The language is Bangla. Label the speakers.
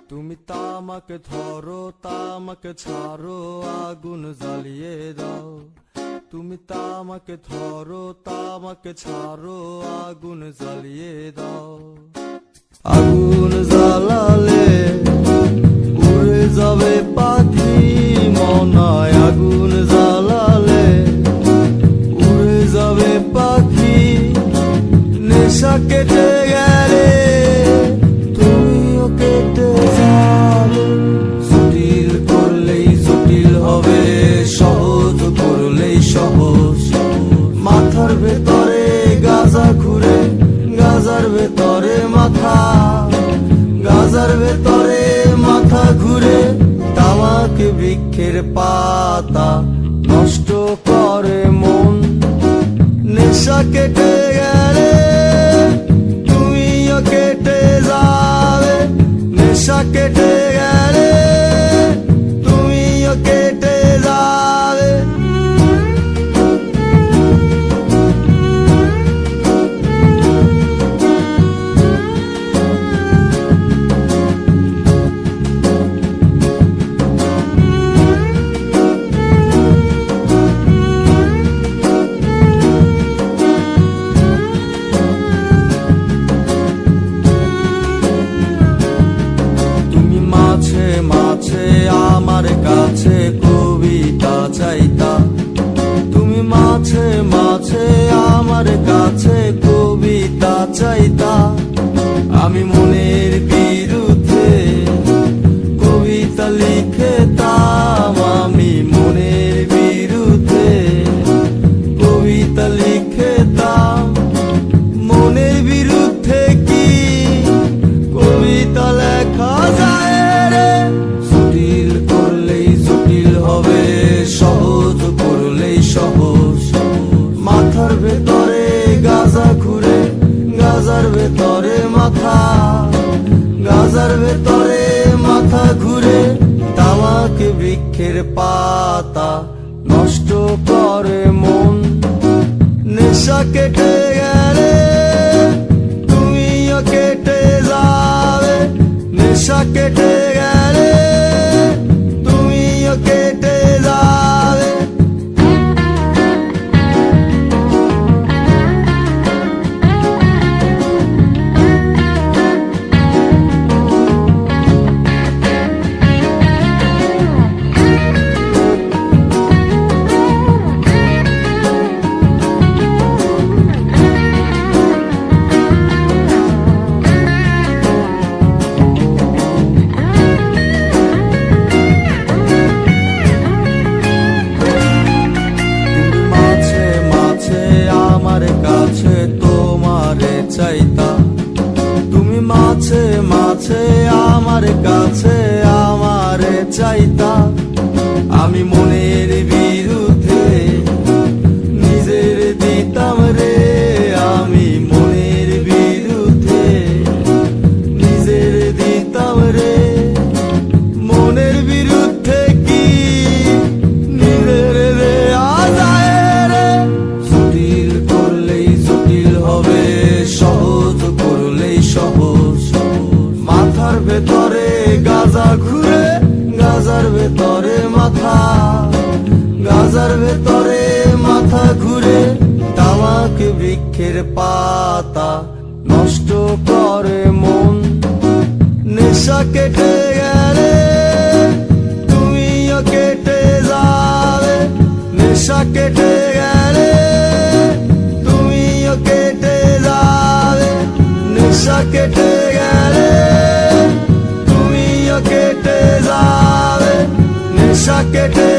Speaker 1: তুমি তামাকে ধরো তামাকে ছাড়ো আগুন জ্বালিয়ে দাও। তুমি তামাকে ধরো তামাকে ছাড়ো আগুন জ্বালিয়ে দাও। আগুন জ্বালালে উড়ে যাবে পাখি মনায়। আগুন জ্বালালে উড়ে যাবে পাখি। নেশা কেটে গেলে তুমিও কেটে যাবে। জটিল করলেই জটিল হবে, সহজ করলেই সহজ। মাথার ভেতরে গাজা ঘুরে, গাজার ভেতরে মাথা, গাজার ভেতরে মাথা ঘুরে। তামাক বৃক্ষের পাতা নষ্ট করে মন। নেশা কেটে গেলে তুমিও কেটে যাবে। নেশা কেটে গেলে তুমিও কেটে যাবে। মাঝে আমার কাছে কবিতা চাইতা। তুমি মাঝে মাঝে আমার কাছে কবিতা চাইতা। আমি মনের বিরুদ্ধে কবিতা লিখতাম। আমি মনের বিরুদ্ধে কবিতা লিখতাম। মনের বিরুদ্ধে কি কবিতা লেখা যায়? সহজ করলেই সহজ। মাথার ভেতরে গাজা ঘুরে, গাজার ভেতরে মাথা, গাজার ভেতরে মাথা ঘুরে। তামাক বৃক্ষের পাতা নষ্ট করে মন। নেশা কেটে গেলে তুমিও কেটে যাবে। নেশা কেটে গেলে তুমিও কেটে যাবে। তোমারে চাইতা। তুমি মাঝে মাঝে আমার কাছে আমারে চাইতা। আমি মনের বিরুদ্ধে নিজের দিতাম রে। আমি মনের বিরুদ্ধে নিজের দিতাম রে। মনের বিরুদ্ধে কি নিজের দেয়া যায় রে? জটিল করলেই জটিল হবে, সহজ করলেই সহজ। মাথার ভেতরে গাজা ঘুরে, গাজার ভেতরে মাথা, গাজার ভেতরে মাথা ঘুরে। তামাক বৃক্ষের পাতা নষ্ট করে মন। নেশা কেটে গেলে তুমিও কেটে যাবে। নেশা কেটে গেলে তুমিও কেটে যাবে। নেশা কেটে গেলে তুমিও কেটে যাবে। নেশা কেটে